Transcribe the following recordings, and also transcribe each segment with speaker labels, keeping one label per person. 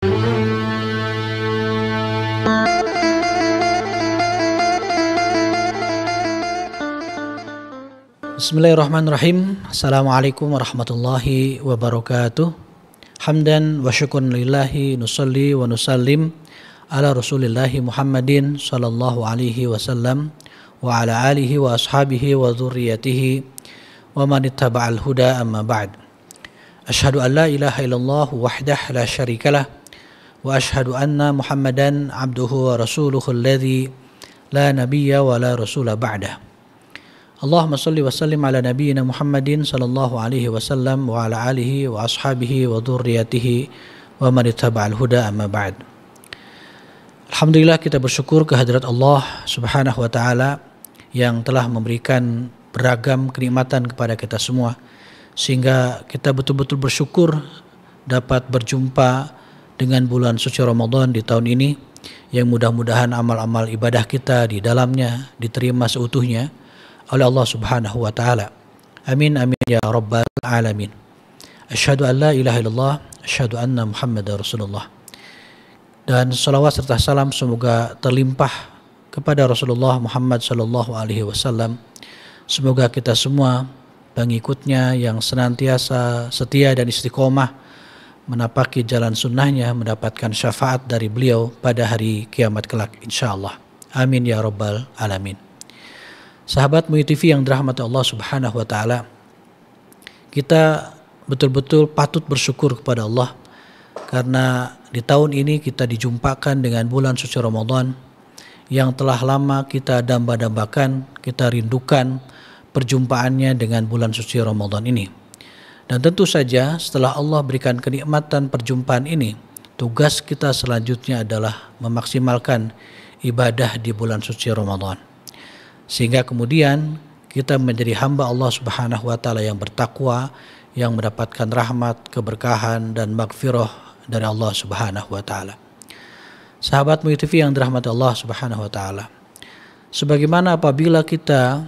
Speaker 1: Bismillahirrahmanirrahim. Assalamualaikum warahmatullahi wabarakatuh. Hamdan wa syukran lillahi nusalli wa nusallim ala rasulillahi Muhammadin sallallahu alaihi wasallam wa ala alihi wa ashabihi wa dhurriyyatihi wa man ittaba'al huda amma ba'd. Asyhadu an la ilaha illallah wahdah la syarikalah wa asyhadu anna Muhammadan abduhu wa rasuluhu alladzi la nabiyya wa la rasula ba'dah. Allahumma salli wa sallim ala nabiyyina Muhammadin sallallahu alaihi wasallam wa ala alihi wa ashabihi wa dhurriyyatihi wa man ittaba'al huda amma ba'd. Alhamdulillah, kita bersyukur kehadirat Allah Subhanahu wa taala yang telah memberikan beragam kenikmatan kepada kita semua, sehingga kita betul-betul bersyukur dapat berjumpa dengan bulan suci Ramadan di tahun ini, yang mudah-mudahan amal-amal ibadah kita di dalamnya diterima seutuhnya oleh Allah Subhanahu wa taala. Amin amin ya rabbal alamin. Asyhadu an la ilaha illallah, asyhadu anna Muhammadar Rasulullah. Dan salawat serta salam semoga terlimpah kepada Rasulullah Muhammad sallallahu alaihi wasallam. Semoga kita semua pengikutnya yang senantiasa setia dan istiqomah menapaki jalan sunnahnya, mendapatkan syafaat dari beliau pada hari kiamat kelak insyaallah. Amin ya rabbal alamin. Sahabat MUI TV yang dirahmati Allah Subhanahu wa taala, kita betul-betul patut bersyukur kepada Allah karena di tahun ini kita dijumpakan dengan bulan suci Ramadan yang telah lama kita damba-dambakan, kita rindukan perjumpaannya dengan bulan suci Ramadan ini. Dan tentu saja setelah Allah berikan kenikmatan perjumpaan ini, tugas kita selanjutnya adalah memaksimalkan ibadah di bulan suci Ramadan, sehingga kemudian kita menjadi hamba Allah Subhanahu wa taala yang bertakwa, yang mendapatkan rahmat, keberkahan dan magfirah dari Allah Subhanahu wa taala. Sahabat MUI TV yang dirahmati Allah Subhanahu wa taala, sebagaimana apabila kita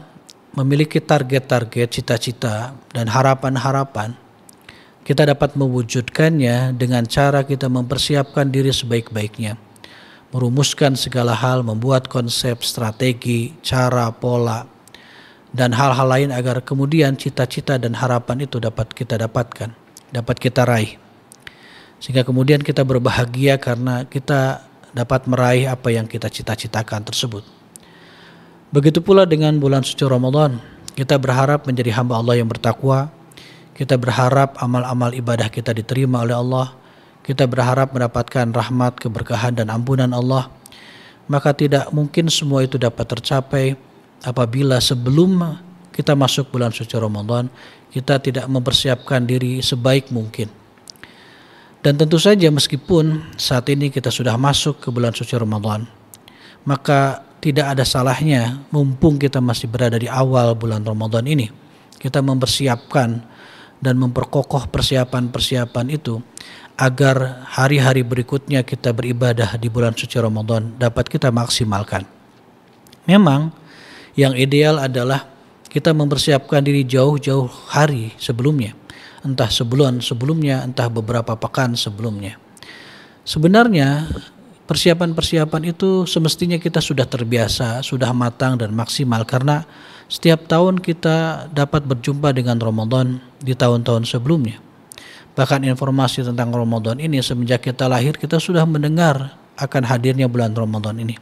Speaker 1: memiliki target-target, cita-cita dan harapan-harapan, kita dapat mewujudkannya dengan cara kita mempersiapkan diri sebaik-baiknya, merumuskan segala hal, membuat konsep, strategi, cara, pola, dan hal-hal lain agar kemudian cita-cita dan harapan itu dapat kita dapatkan, dapat kita raih. Sehingga kemudian kita berbahagia karena kita dapat meraih apa yang kita cita-citakan tersebut. Begitu pula dengan bulan suci Ramadan, kita berharap menjadi hamba Allah yang bertakwa, kita berharap amal-amal ibadah kita diterima oleh Allah, kita berharap mendapatkan rahmat, keberkahan dan ampunan Allah. Maka tidak mungkin semua itu dapat tercapai apabila sebelum kita masuk bulan suci Ramadan kita tidak mempersiapkan diri sebaik mungkin. Dan tentu saja meskipun saat ini kita sudah masuk ke bulan suci Ramadan, maka tidak ada salahnya mumpung kita masih berada di awal bulan Ramadan ini, kita mempersiapkan dan memperkokoh persiapan-persiapan itu agar hari-hari berikutnya kita beribadah di bulan suci Ramadan dapat kita maksimalkan. Memang yang ideal adalah kita mempersiapkan diri jauh-jauh hari sebelumnya, entah sebulan sebelumnya, entah beberapa pekan sebelumnya. Sebenarnya persiapan-persiapan itu semestinya kita sudah terbiasa, sudah matang dan maksimal, karena setiap tahun kita dapat berjumpa dengan Ramadan di tahun-tahun sebelumnya. Bahkan informasi tentang Ramadan ini semenjak kita lahir kita sudah mendengar akan hadirnya bulan Ramadan ini.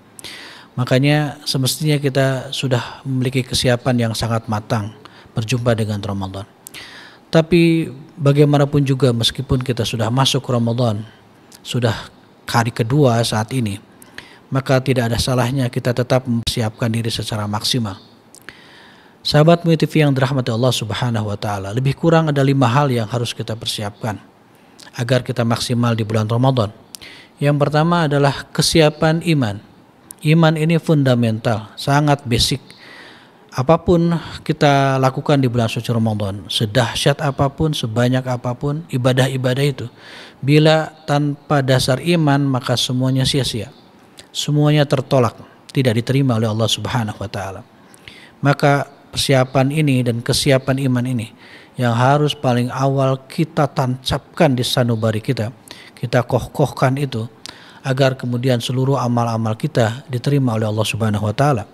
Speaker 1: Makanya semestinya kita sudah memiliki kesiapan yang sangat matang berjumpa dengan Ramadan. Tapi bagaimanapun juga meskipun kita sudah masuk Ramadan, sudah hari kedua saat ini, maka tidak ada salahnya kita tetap mempersiapkan diri secara maksimal. Sahabat MUI TV yang dirahmati Allah Subhanahu wa taala, lebih kurang ada 5 hal yang harus kita persiapkan agar kita maksimal di bulan Ramadan. Yang pertama adalah kesiapan iman. Iman ini fundamental, sangat basic. Apapun kita lakukan di bulan suci Ramadan, sedahsyat apapun, sebanyak apapun ibadah-ibadah itu, bila tanpa dasar iman maka semuanya sia-sia. Semuanya tertolak, tidak diterima oleh Allah Subhanahu wa taala. Maka persiapan ini dan kesiapan iman ini yang harus paling awal kita tancapkan di sanubari kita. kita kokohkan itu agar kemudian seluruh amal-amal kita diterima oleh Allah Subhanahu wa taala.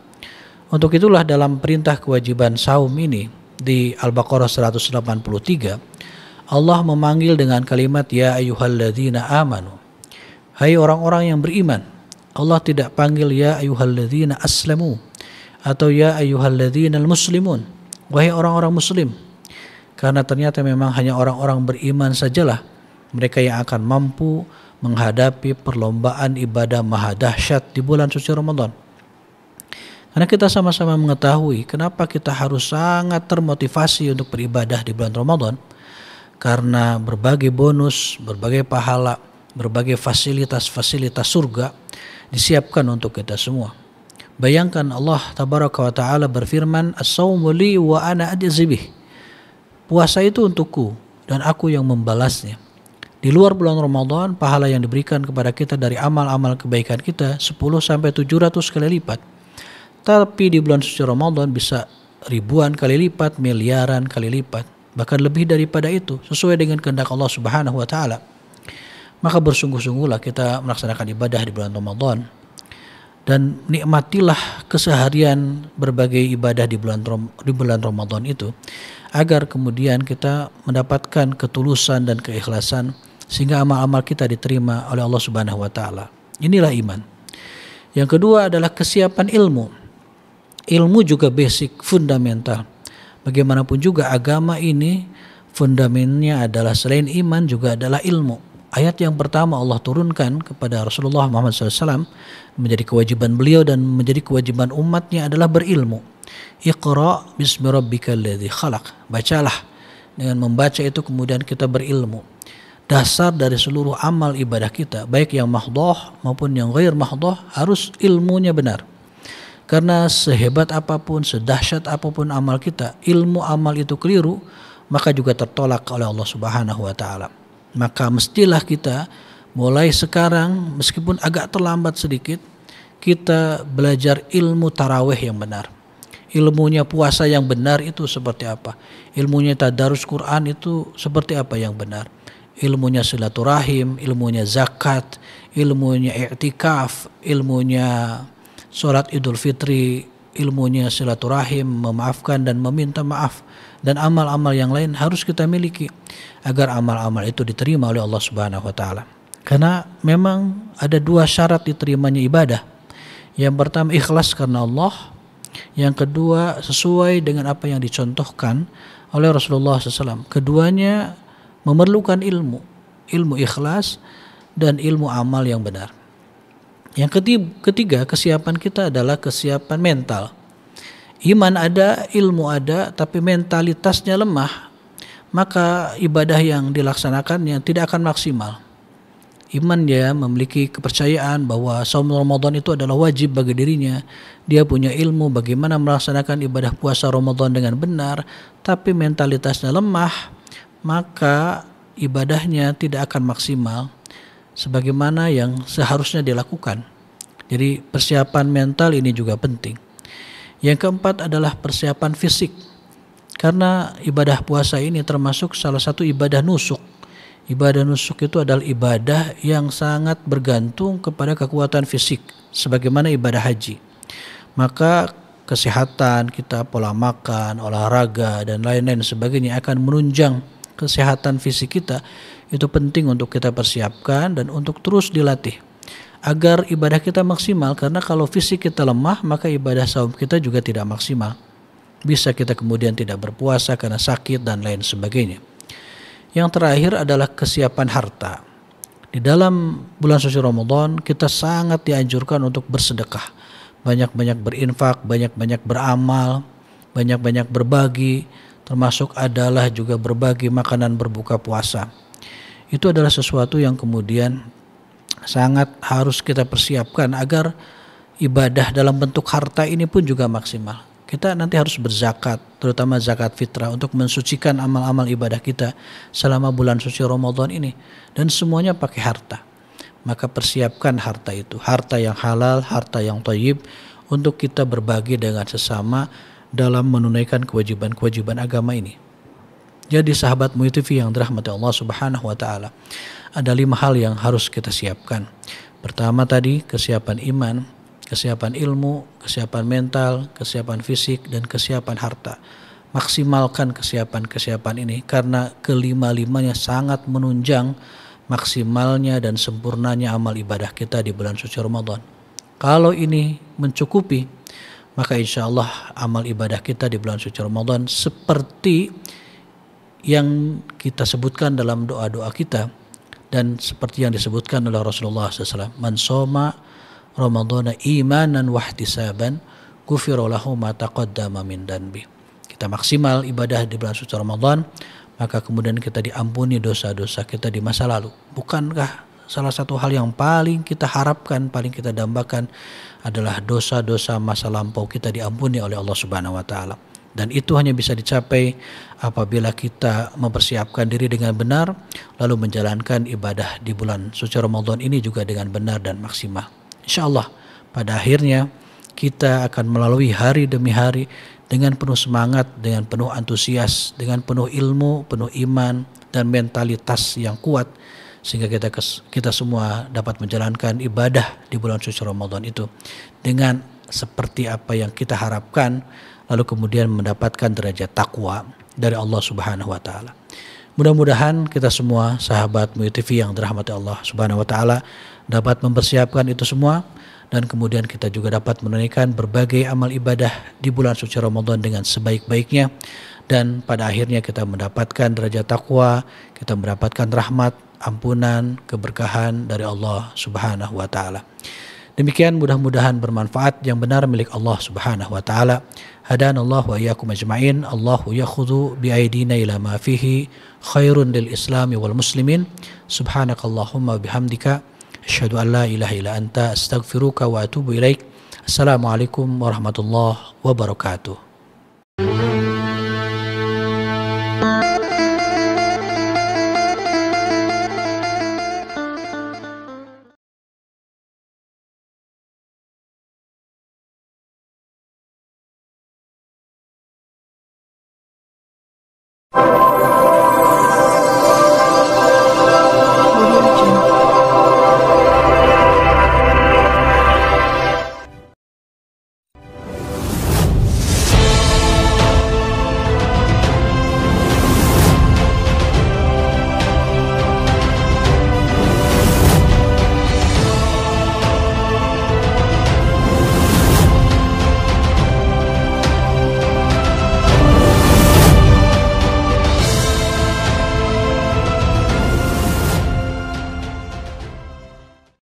Speaker 1: Untuk itulah dalam perintah kewajiban saum ini di Al-Baqarah 183 Allah memanggil dengan kalimat ya ayyuhalladzina amanu. Hai orang-orang yang beriman. Allah tidak panggil ya ayyuhalladzina aslamu atau ya ayyuhalladzina muslimun. Wahai orang-orang muslim. Karena ternyata memang hanya orang-orang beriman sajalah mereka yang akan mampu menghadapi perlombaan ibadah maha dahsyat di bulan suci Ramadan. Karena kita sama-sama mengetahui kenapa kita harus sangat termotivasi untuk beribadah di bulan Ramadan. Karena berbagai bonus, berbagai pahala, berbagai fasilitas-fasilitas surga disiapkan untuk kita semua. Bayangkan Allah Tabaraka wa Ta'ala berfirman, As-sawmu li wa ana ajzi bih. Puasa itu untukku dan aku yang membalasnya. Di luar bulan Ramadan, pahala yang diberikan kepada kita dari amal-amal kebaikan kita 10-700 kali lipat. Tapi di bulan suci Ramadan bisa ribuan kali lipat, miliaran kali lipat, bahkan lebih daripada itu sesuai dengan kehendak Allah Subhanahu wa taala. Maka bersungguh-sungguhlah kita melaksanakan ibadah di bulan Ramadan dan nikmatilah keseharian berbagai ibadah di bulan Ramadan itu agar kemudian kita mendapatkan ketulusan dan keikhlasan sehingga amal-amal kita diterima oleh Allah Subhanahu wa taala. Inilah iman. Yang kedua adalah kesiapan ilmu. Ilmu juga basic, fundamental. Bagaimanapun juga agama ini fundamennya adalah selain iman juga adalah ilmu. Ayat yang pertama Allah turunkan kepada Rasulullah Muhammad SAW menjadi kewajiban beliau dan menjadi kewajiban umatnya adalah berilmu. Iqra bismi rabbikal ladzi khalaq. Bacalah. Dengan membaca itu kemudian kita berilmu. Dasar dari seluruh amal ibadah kita, baik yang mahdhah maupun yang ghair mahdhah, harus ilmunya benar. Karena sehebat apapun, sedahsyat apapun amal kita, ilmu amal itu keliru, maka juga tertolak oleh Allah Subhanahu wa taala. Maka mestilah kita mulai sekarang meskipun agak terlambat sedikit, kita belajar ilmu tarawih yang benar. Ilmunya puasa yang benar itu seperti apa? Ilmunya tadarus Quran itu seperti apa yang benar? Ilmunya silaturahim, ilmunya zakat, ilmunya i'tikaf, ilmunya sholat Idul Fitri, ilmunya silaturahim, memaafkan dan meminta maaf, dan amal-amal yang lain harus kita miliki agar amal-amal itu diterima oleh Allah Subhanahu wa taala. Karena memang ada dua syarat diterimanya ibadah. Yang pertama ikhlas karena Allah, yang kedua sesuai dengan apa yang dicontohkan oleh Rasulullah SAW. Keduanya memerlukan ilmu ikhlas dan ilmu amal yang benar. Yang ketiga, kesiapan kita adalah kesiapan mental. Iman ada, ilmu ada, tapi mentalitasnya lemah, maka ibadah yang dilaksanakannya tidak akan maksimal. Iman dia memiliki kepercayaan bahwa saum Ramadan itu adalah wajib bagi dirinya. Dia punya ilmu bagaimana melaksanakan ibadah puasa Ramadan dengan benar, tapi mentalitasnya lemah, maka ibadahnya tidak akan maksimal sebagaimana yang seharusnya dilakukan. Jadi persiapan mental ini juga penting. Yang keempat adalah persiapan fisik. Karena ibadah puasa ini termasuk salah satu ibadah nusuk. Ibadah nusuk itu adalah ibadah yang sangat bergantung kepada kekuatan fisik, sebagaimana ibadah haji. Maka kesehatan kita, pola makan, olahraga, dan lain-lain sebagainya akan menunjang kesehatan fisik kita. Itu penting untuk kita persiapkan dan untuk terus dilatih agar ibadah kita maksimal. Karena kalau fisik kita lemah, maka ibadah saum kita juga tidak maksimal. Bisa kita kemudian tidak berpuasa karena sakit dan lain sebagainya. Yang terakhir adalah kesiapan harta. Di dalam bulan suci Ramadan kita sangat dianjurkan untuk bersedekah, banyak-banyak berinfak, banyak-banyak beramal, banyak-banyak berbagi, termasuk adalah juga berbagi makanan berbuka puasa. Itu adalah sesuatu yang kemudian sangat harus kita persiapkan agar ibadah dalam bentuk harta ini pun juga maksimal. Kita nanti harus berzakat, terutama zakat fitrah untuk mensucikan amal-amal ibadah kita selama bulan suci Ramadan ini. Dan semuanya pakai harta. Maka persiapkan harta itu, harta yang halal, harta yang thayyib, untuk kita berbagi dengan sesama dalam menunaikan kewajiban-kewajiban agama ini. Jadi sahabat MUI TV yang dirahmati Allah Subhanahu wa taala, ada 5 hal yang harus kita siapkan. Pertama tadi, kesiapan iman, kesiapan ilmu, kesiapan mental, kesiapan fisik, dan kesiapan harta. Maksimalkan kesiapan-kesiapan ini karena kelima-limanya sangat menunjang maksimalnya dan sempurnanya amal ibadah kita di bulan suci Ramadan. Kalau ini mencukupi, maka insya Allah amal ibadah kita di bulan suci Ramadan seperti yang kita sebutkan dalam doa-doa kita dan seperti yang disebutkan oleh Rasulullah SAW. Man soma Ramadana imanan wahtisaban ghufira lahu ma taqaddama min danbi. Kita maksimal ibadah di bulan suci Ramadan, maka kemudian kita diampuni dosa-dosa kita di masa lalu. Bukankah salah satu hal yang paling kita harapkan, paling kita dambakan adalah dosa-dosa masa lampau kita diampuni oleh Allah Subhanahu wa taala. Dan itu hanya bisa dicapai apabila kita mempersiapkan diri dengan benar, lalu menjalankan ibadah di bulan suci Ramadan ini juga dengan benar dan maksimal. Insya Allah pada akhirnya kita akan melalui hari demi hari dengan penuh semangat, dengan penuh antusias, dengan penuh ilmu, penuh iman, dan mentalitas yang kuat, sehingga kita semua dapat menjalankan ibadah di bulan suci Ramadan itu dengan seperti apa yang kita harapkan, lalu kemudian mendapatkan derajat takwa dari Allah Subhanahu wa taala. Mudah-mudahan kita semua sahabat MUI TV yang dirahmati Allah Subhanahu wa taala dapat mempersiapkan itu semua, dan kemudian kita juga dapat menunaikan berbagai amal ibadah di bulan suci Ramadan dengan sebaik-baiknya, dan pada akhirnya kita mendapatkan derajat takwa, kita mendapatkan rahmat, ampunan, keberkahan dari Allah Subhanahu wa taala. Demikian, mudah-mudahan bermanfaat, yang benar milik Allah Subhanahu wa taala. Hadanallahu wa iyyakum ajma'in. Allahu yakhudhu bi aidina ila ma fihi khairun lil islami wal muslimin. Subhanakallahumma bihamdika asyhadu an la ilaha illa anta astaghfiruka wa atubu ilaik. Assalamualaikum warahmatullahi wabarakatuh.